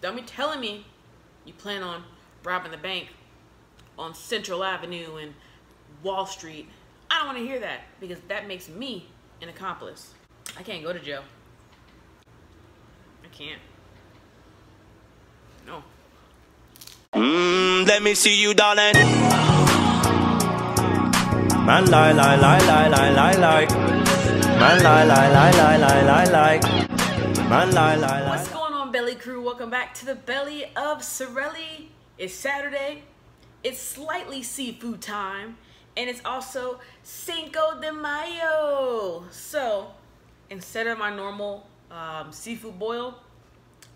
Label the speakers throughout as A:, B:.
A: Don't be telling me you plan on robbing the bank on Central Avenue and Wall Street. I don't want to hear that, because that makes me an accomplice. I can't go to jail. I can't. No.
B: Let me see you, darling. Man, lie, lie, lie, lie, lie, lie, lie. Man, lie, lie, lie, lie, lie, lie, lie. Man, lie, lie, lie.
A: What's going on, Belly Crew? Welcome back to the belly of Sareli. It's Saturday. It's slightly seafood time. And it's also Cinco de Mayo. So, instead of my normal seafood boil,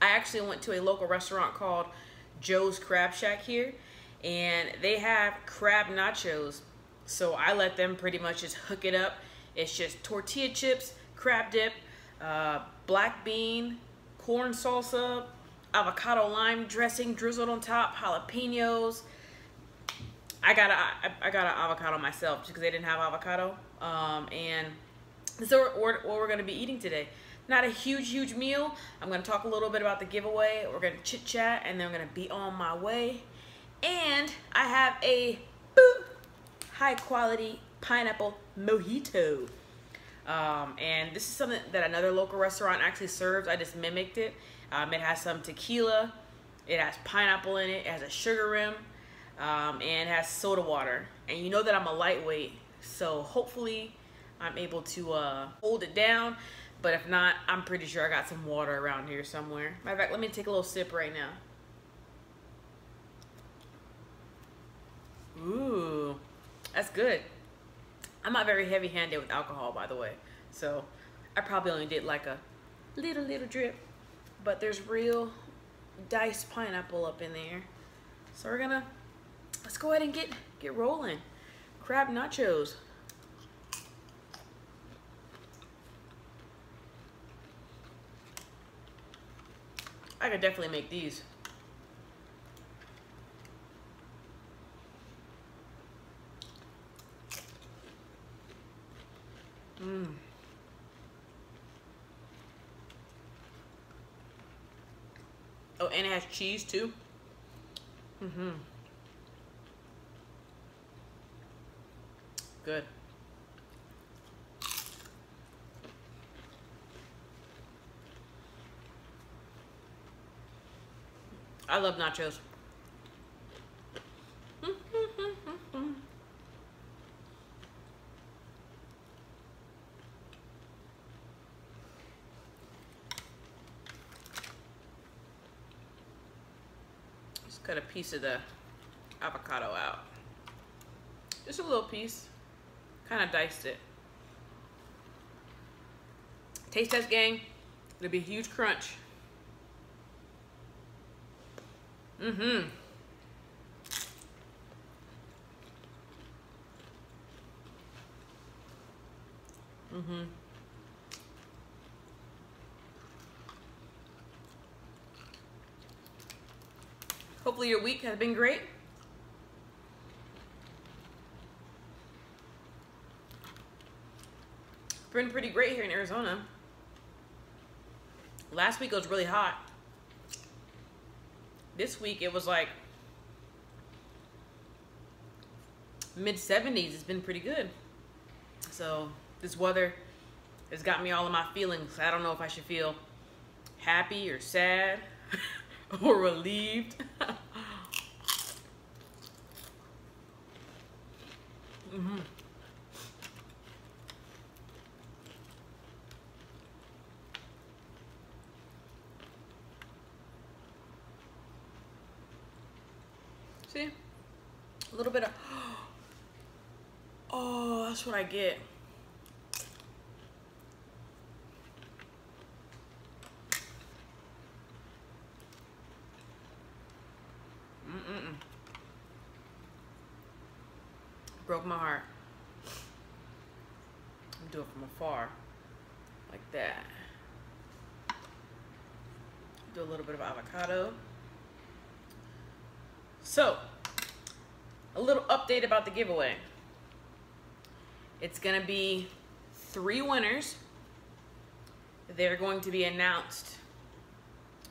A: I actually went to a local restaurant called Joe's Crab Shack here. And they have crab nachos. So I let them pretty much just hook it up. It's just tortilla chips, crab dip, black bean, corn salsa, avocado lime dressing drizzled on top, jalapenos. I got an avocado myself just because they didn't have avocado. And this is what we're going to be eating today. Not a huge meal. I'm going to talk a little bit about the giveaway. We're going to chit chat, and then I'm going to be on my way. And I have a high quality pineapple mojito. And this is something that another local restaurant actually serves. I just mimicked it. It has some tequila. It has pineapple in it. It has a sugar rim. And it has soda water. And you know that I'm a lightweight, so hopefully I'm able to hold it down. But if not, I'm pretty sure I got some water around here somewhere. Matter of fact, let me take a little sip right now. Ooh, that's good. I'm not very heavy-handed with alcohol, by the way. So I probably only did like a little drip. But there's real diced pineapple up in there. So let's go ahead and get rolling. Crab nachos. I could definitely make these. Oh, and it has cheese too. Good. I love nachos. Just cut a piece of the avocado out. Just a little piece. Kind of diced it. Taste test, gang. It'll be a huge crunch. Hopefully your week has been great. It's been pretty great here in Arizona. Last week it was really hot. This week it was like mid-70s. It's been pretty good. So this weather has got me all in my feelings. I don't know if I should feel happy or sad or relieved. See? A little bit of, oh, that's what I get. Broke my heart. Do it from afar, like that. Do a little bit of avocado. So, a little update about the giveaway. It's gonna be 3 winners. They're going to be announced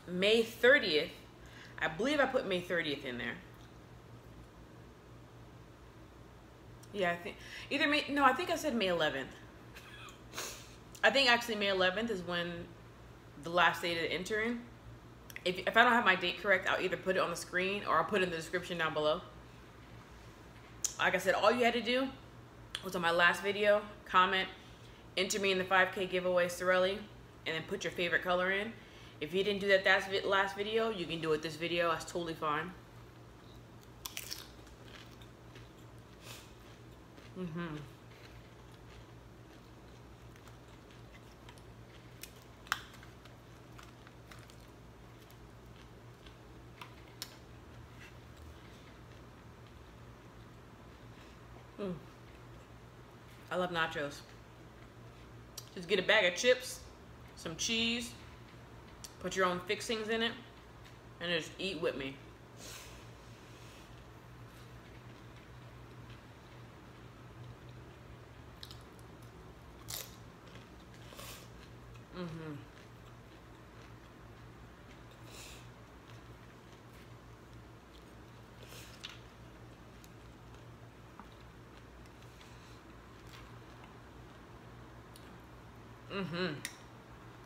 A: May 30th I believe I put May 30th in there. Yeah, I think either May, no, I think I said May 11th. I think actually May 11th is when the last day to enter in. If I don't have my date correct, I'll either put it on the screen or I'll put it in the description down below. Like I said, all you had to do was on my last video, comment, enter me in the 5K giveaway, Sareli, and then put your favorite color in. If you didn't do that last video, you can do it this video. That's totally fine. I love nachos. Just get a bag of chips, some cheese, put your own fixings in it, and just eat with me.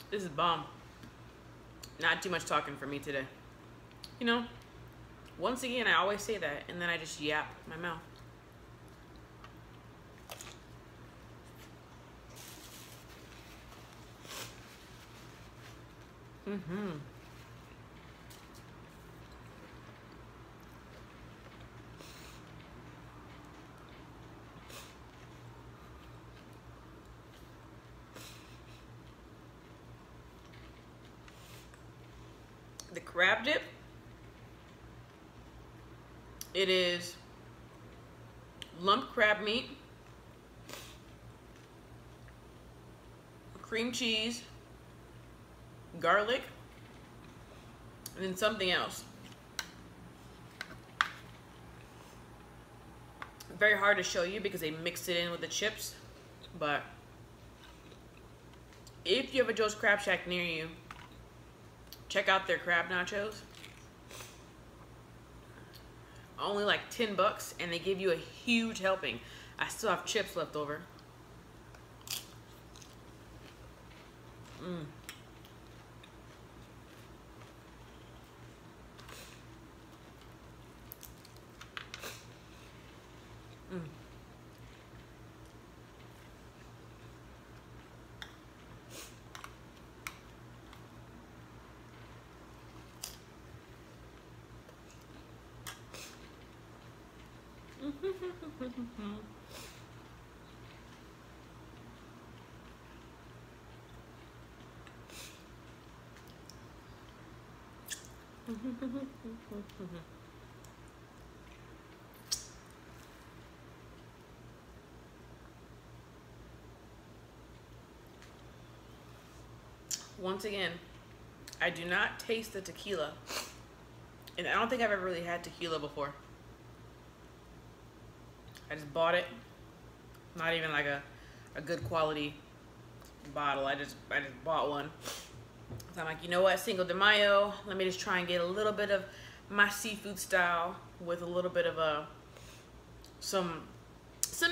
A: This is bomb. Not too much talking for me today. You know, once again, I always say that, and then I just yap my mouth. The crab dip, it is lumped crab meat, cream cheese, garlic, and then something else. Very hard to show you because they mixed it in with the chips, but if you have a Joe's Crab Shack near you, check out their crab nachos. Only like 10 bucks, and they give you a huge helping. I still have chips left over. Once again, I do not taste the tequila, and I don't think I've ever really had tequila before. I just bought it, not even like a good quality bottle. I just bought one. So I'm like, you know what, Cinco de Mayo, let me just try and get a little bit of my seafood style with a little bit of some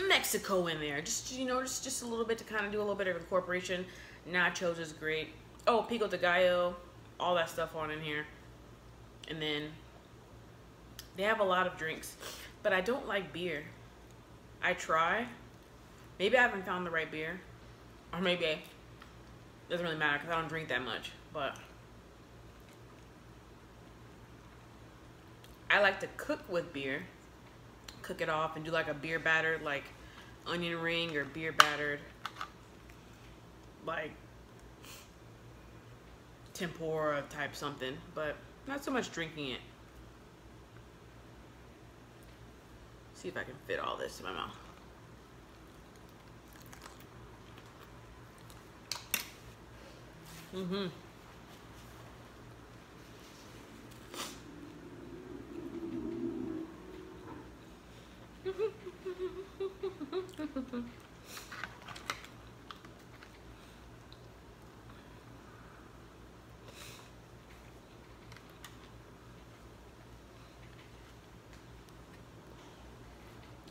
A: Mexico in there. Just, you know, just a little bit to kind of do a little bit of incorporation. Nachos is great. Oh, pico de gallo, all that stuff on in here. And then they have a lot of drinks, but I don't like beer. I try. Maybe I haven't found the right beer, or maybe it doesn't really matter because I don't drink that much, but I like to cook with beer, cook it off and do like a beer battered, like onion ring, or beer battered, like tempura type something, but not so much drinking it. See if I can fit all this in my mouth.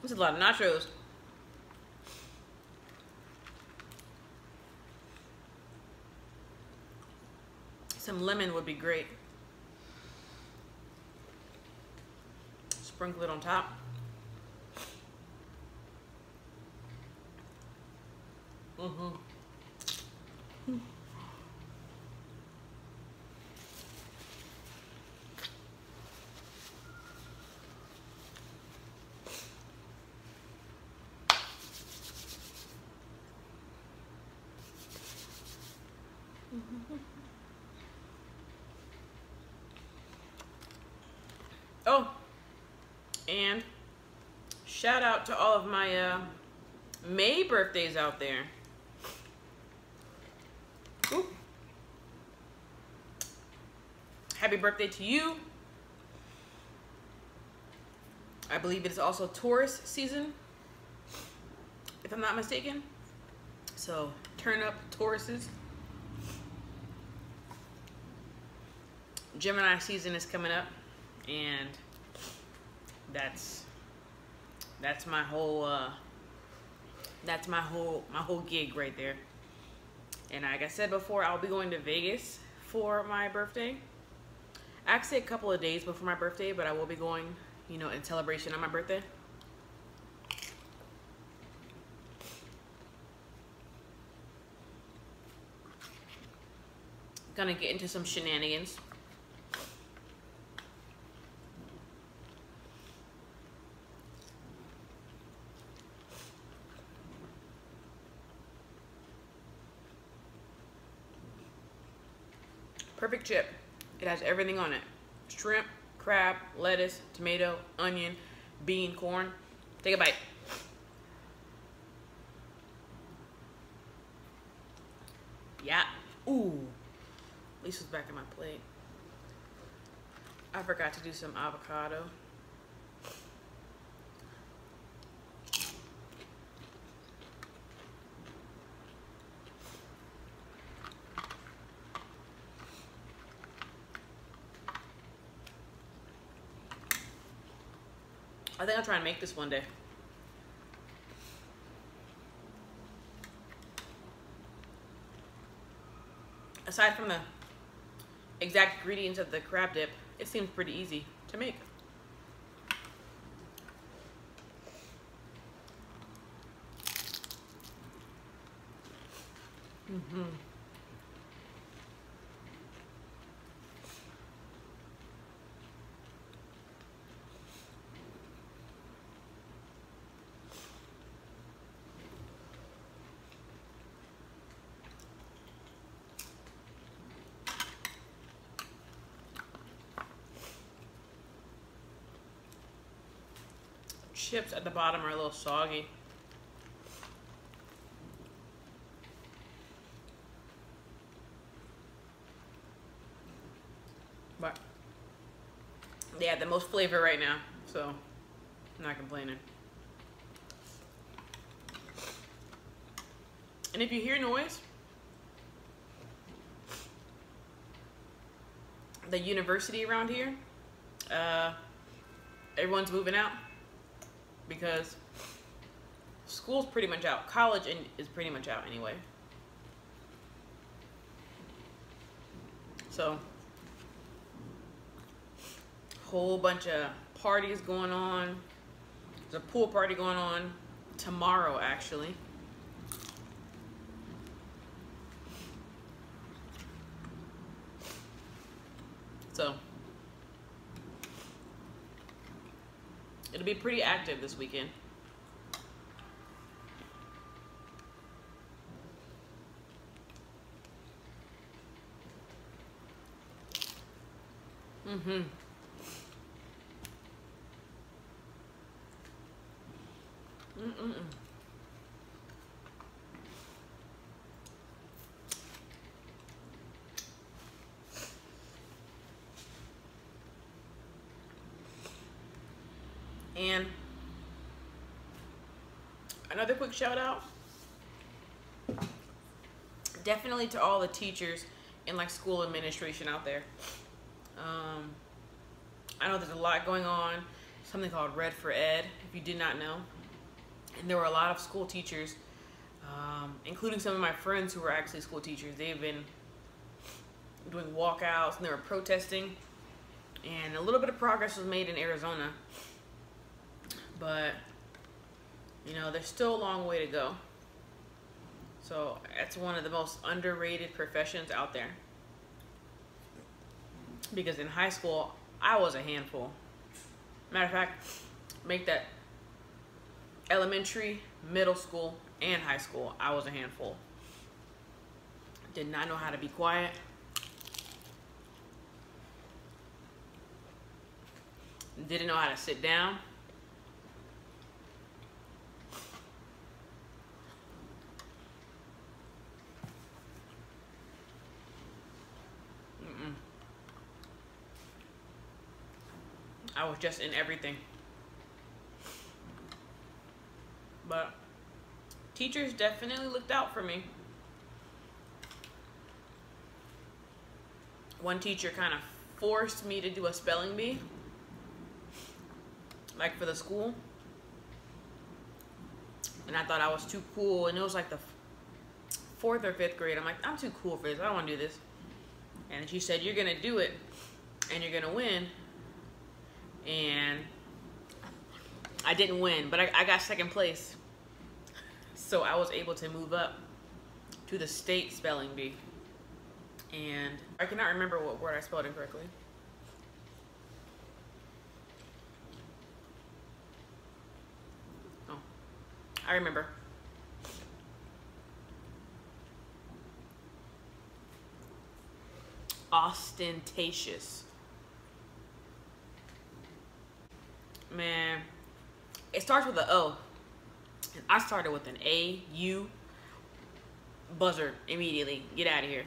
A: That's a lot of nachos. Some lemon would be great. Sprinkle it on top. Oh, and shout out to all of my May birthdays out there. Ooh. Happy birthday to you. I believe it is also Taurus season, if I'm not mistaken. So turn up, Tauruses. Gemini season is coming up, and that's my whole my whole gig right there. And like I said before, I'll be going to Vegas for my birthday. Actually, a couple of days before my birthday, but I will be going, you know, in celebration of my birthday. Gonna get into some shenanigans. Perfect chip. It has everything on it. Shrimp, crab, lettuce, tomato, onion, bean, corn. Take a bite. Yeah. Ooh. Lisa's back in my plate. I forgot to do some avocado. I think I'll try and make this one day. Aside from the exact ingredients of the crab dip, it seems pretty easy to make. Chips at the bottom are a little soggy. But they have the most flavor right now, so I'm not complaining. And if you hear noise, the university around here, everyone's moving out because school's pretty much out. College is pretty much out anyway. So, whole bunch of parties going on. There's a pool party going on tomorrow, actually. So, it'll be pretty active this weekend. And another quick shout out, definitely to all the teachers in like school administration out there. I know there's a lot going on, something called Red for Ed, if you did not know. And there were a lot of school teachers, including some of my friends who were actually school teachers. They've been doing walkouts and they were protesting. And a little bit of progress was made in Arizona. But, you know, there's still a long way to go. So that's one of the most underrated professions out there. Because in high school, I was a handful. Matter of fact, make that elementary, middle school, and high school, I was a handful. Did not know how to be quiet. Didn't know how to sit down. I was just in everything. But teachers definitely looked out for me. One teacher kind of forced me to do a spelling bee, like for the school. And I thought I was too cool. And it was like the 4th or 5th grade. I'm like, I'm too cool for this. I don't want to do this. And she said, you're going to do it and you're going to win. And I didn't win, but I got 2nd place. So I was able to move up to the state spelling bee. And I cannot remember what word I spelled incorrectly. Oh, I remember. Ostentatious. Man, it starts with an O. And I started with an A, U, buzzer immediately. Get out of here.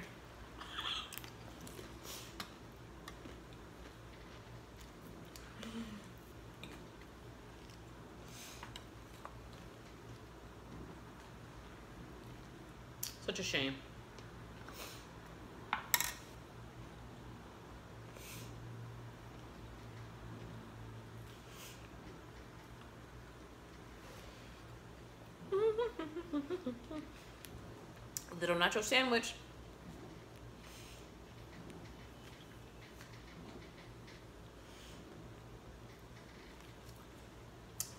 A: Such a shame. Little nacho sandwich.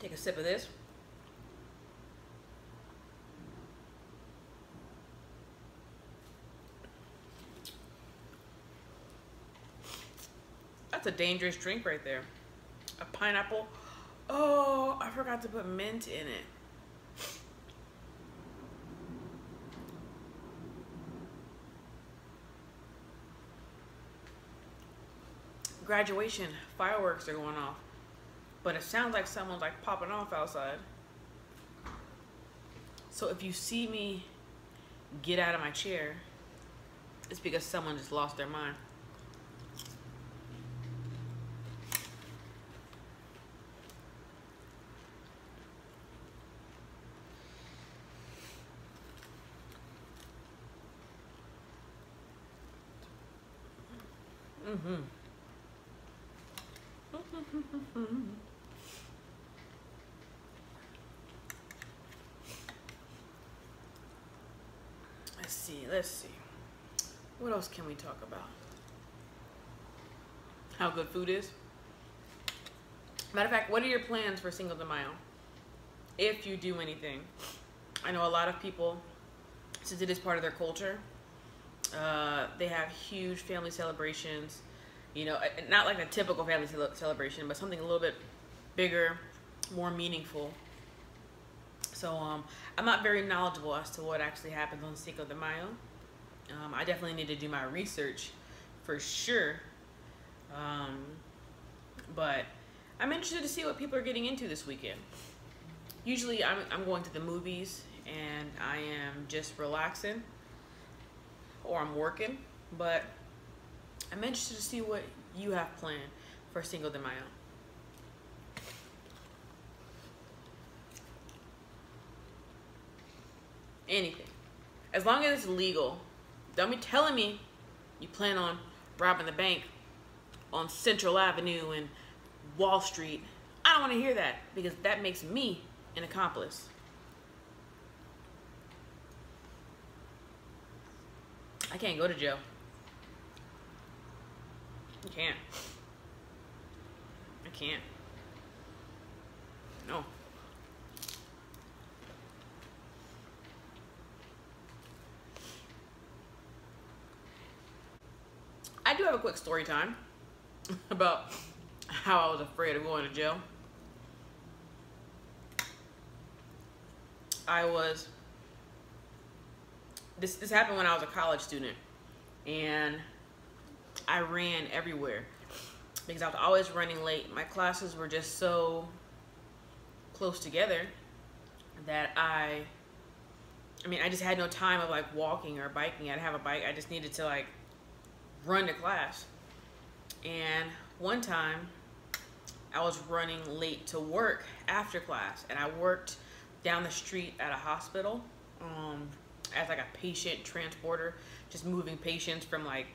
A: Take a sip of this. That's a dangerous drink right there. A pineapple. Oh, I forgot to put mint in it. Graduation fireworks are going off, but it sounds like someone's like popping off outside. So if you see me get out of my chair, it's because someone just lost their mind. Let's see. What else can we talk about? How good food is. Matter of fact, what are your plans for Cinco de Mayo? If you do anything. I know a lot of people, since it is part of their culture, they have huge family celebrations. You know, not like a typical family celebration, but something a little bit bigger, more meaningful. So I'm not very knowledgeable as to what actually happens on Cinco de Mayo. I definitely need to do my research for sure. But I'm interested to see what people are getting into this weekend. Usually I'm going to the movies and I am just relaxing or I'm working, but I'm interested to see what you have planned for Cinco de Mayo. Anything. As long as it's legal. Don't be telling me you plan on robbing the bank on Central Avenue and Wall Street. I don't want to hear that because that makes me an accomplice. I can't go to jail. I can't. I can't. No. I do have a quick story time about how I was afraid of going to jail. This happened when I was a college student, and I ran everywhere because I was always running late. My classes were just so close together that I just had no time of like walking or biking. I didn't have a bike. I just needed to like run to class. And one time I was running late to work after class, and I worked down the street at a hospital as like a patient transporter, just moving patients from like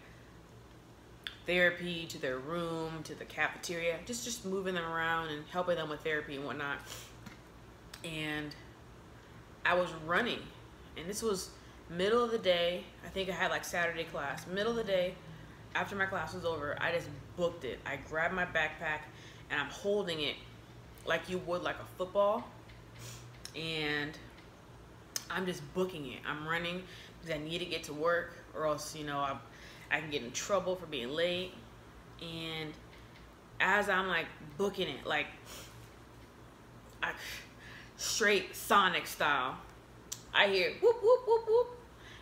A: therapy to their room to the cafeteria, just moving them around and helping them with therapy and whatnot. And I was running, and this was middle of the day. I think I had like Saturday class. Middle of the day, after my class was over, I just booked it. I grabbed my backpack and I'm holding it like you would like a football, and I'm just booking it. I'm running because I need to get to work, or else, you know, I can get in trouble for being late. And as I'm like booking it, like straight Sonic style, I hear whoop, whoop, whoop, whoop.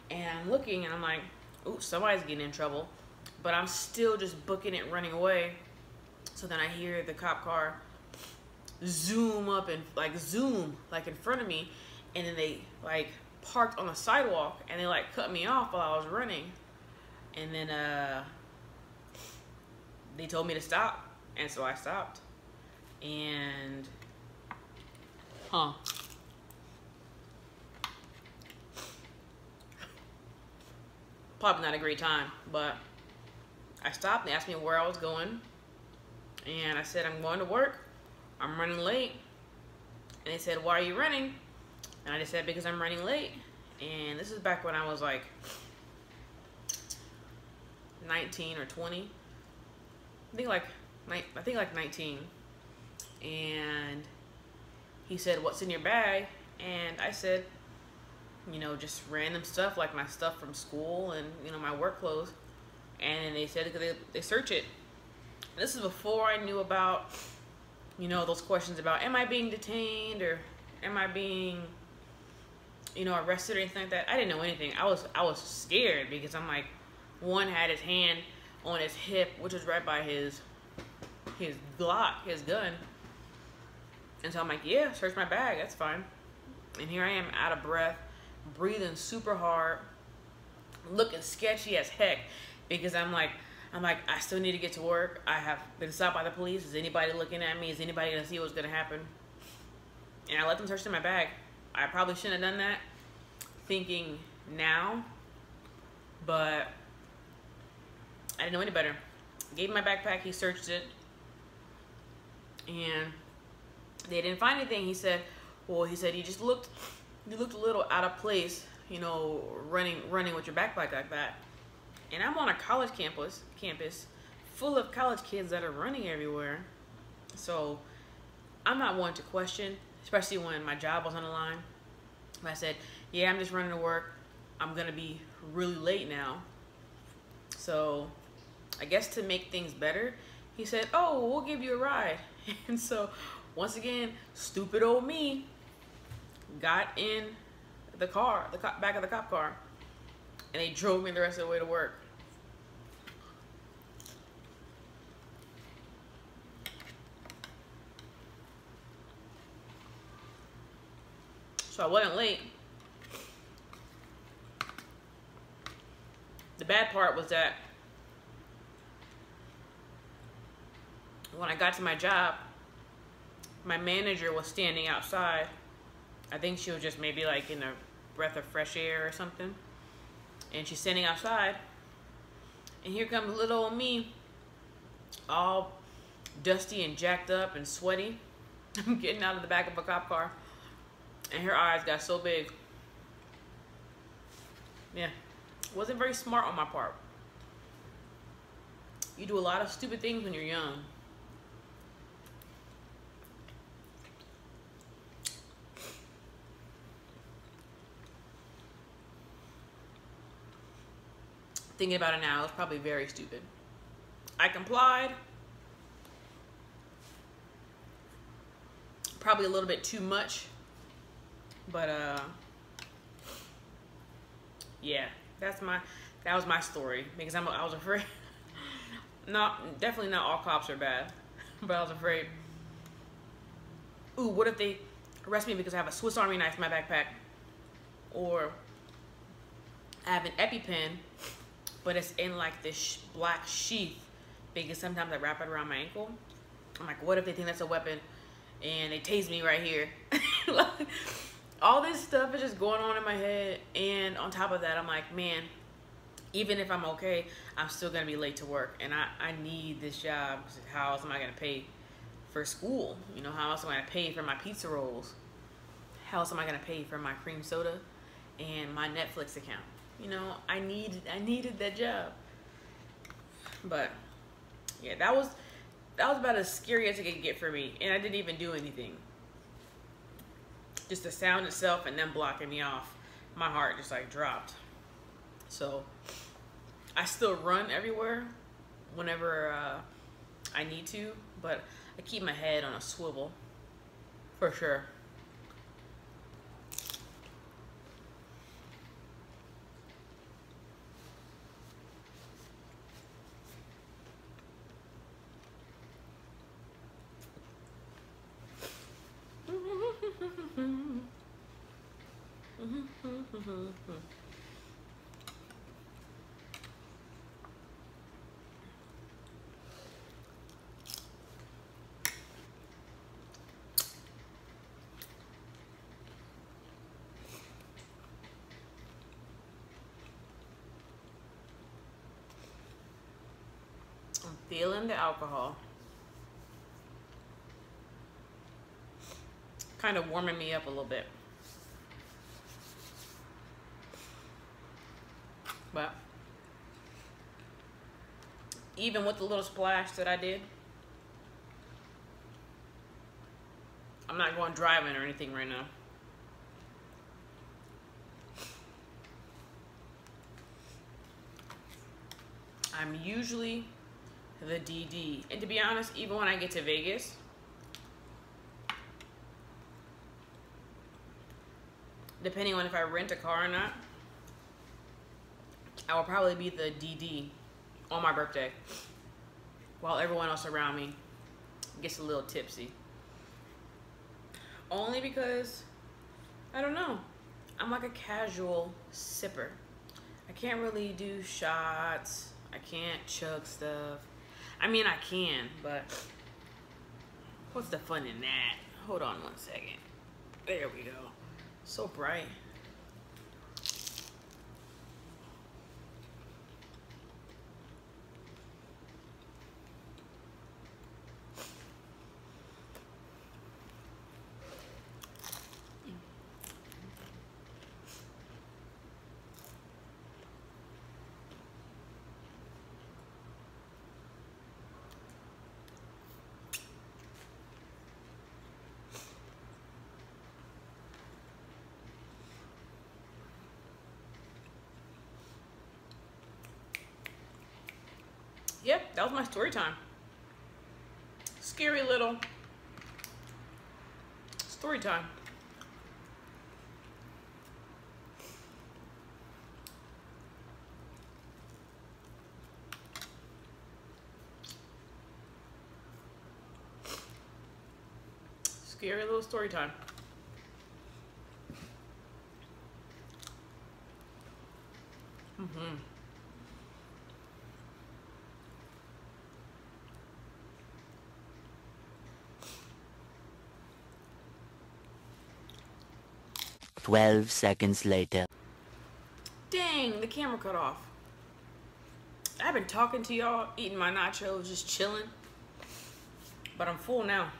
A: And I'm looking and I'm like, ooh, somebody's getting in trouble. But I'm still just booking it, running away. So then I hear the cop car zoom up and like zoom like in front of me, and then they like parked on the sidewalk and they like cut me off while I was running. And then they told me to stop, and so I stopped. And probably not a great time, but I stopped. They asked me where I was going, and I said, I'm going to work. I'm running late. And they said, why are you running? And I just said, because I'm running late. And this is back when I was like 19 or 20. I think like 19. And he said, what's in your bag? And I said, you know, just random stuff, like my stuff from school and, you know, my work clothes. And they said they search it. This is before I knew about, you know, those questions about, am I being detained, or am I being, you know, arrested or anything like that. I didn't know anything. I was scared because I'm like, one had his hand on his hip, which was right by his Glock, his gun. And so I'm like, yeah, search my bag, that's fine. And here I am, out of breath, breathing super hard, looking sketchy as heck, because I'm like, I still need to get to work. I have been stopped by the police. Is anybody looking at me? Is anybody gonna see what's gonna happen? And I let them search in my bag. I probably shouldn't have done that, thinking now, but I didn't know any better. Gave him my backpack, he searched it, and they didn't find anything. He said, you just looked a little out of place, you know, running with your backpack like that. And I'm on a college campus full of college kids that are running everywhere. So I'm not one to question, especially when my job was on the line. I said, yeah, I'm just running to work. I'm gonna be really late now. So I guess to make things better, he said, oh, we'll give you a ride. And so once again, stupid old me got in the car, back of the cop car, and they drove me the rest of the way to work. So I wasn't late. The bad part was that when I got to my job, my manager was standing outside. I think she was just maybe like in a breath of fresh air or something. And she's standing outside. And here comes little old me, all dusty and jacked up and sweaty. I'm getting out of the back of a cop car. And her eyes got so big. Yeah, Wasn't very smart on my part. You do a lot of stupid things when you're young. Thinking about it now, it's probably very stupid. I complied. Probably a little bit too much. But yeah, that was my story, because I was afraid. Definitely not all cops are bad, but I was afraid. Ooh, what if they arrest me because I have a Swiss Army knife in my backpack, or I have an EpiPen, but it's in like this black sheath, because sometimes I wrap it around my ankle. I'm like, what if they think that's a weapon and they tase me right here? Like, all this stuff is just going on in my head, and on top of that, I'm like, man, even if I'm okay, I'm still gonna be late to work, and I need this job. How else am I gonna pay for school? You know, how else am I gonna pay for my pizza rolls? How else am I gonna pay for my cream soda and my Netflix account? You know, I needed that job. But yeah, that was about as scary as it could get for me, and I didn't even do anything. Just the sound itself and them blocking me off, my heart just like dropped. So I still run everywhere whenever I need to, but I keep my head on a swivel for sure. I'm feeling the alcohol. Kind of warming me up a little bit. But even with the little splash that I did, I'm not going driving or anything right now. I'm usually the DD. And to be honest, even when I get to Vegas, depending on if I rent a car or not, I will probably be the DD on my birthday, while everyone else around me gets a little tipsy. Only because, I don't know, I'm like a casual sipper. I can't really do shots. I can't chug stuff. I mean, I can, but what's the fun in that? Hold on one second. There we go. So bright. Yep, that was my story time. Scary little story time. Scary little story time. Mm-hmm.
B: "12 seconds later."
A: Dang, the camera cut off. I've been talking to y'all, eating my nachos, just chilling. But I'm full now.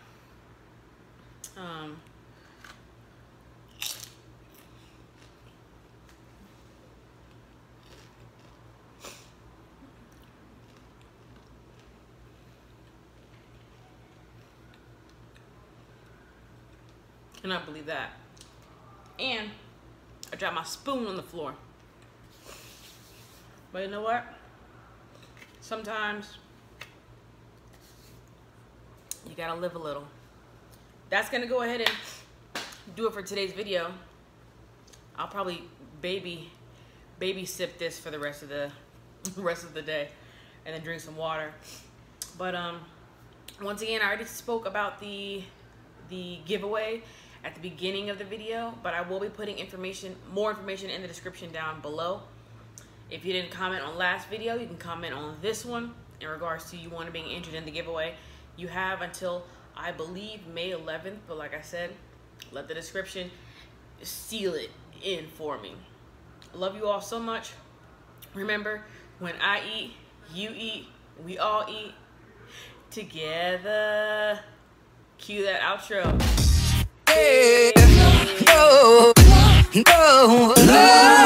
A: cannot believe that. And I dropped my spoon on the floor. But you know what? Sometimes you gotta live a little. That's gonna go ahead and do it for today's video. I'll probably baby sip this for the rest of the day, and then drink some water. But once again, I already spoke about the giveaway at the beginning of the video, but I will be putting more information in the description down below. If you didn't comment on last video, you can comment on this one in regards to you want to being entered in the giveaway. You have until, I believe, May 11th, but like I said, let the description seal it in for me. Love you all so much. Remember, when I eat, you eat, we all eat together. Cue that outro.
C: Hey, no, no, no.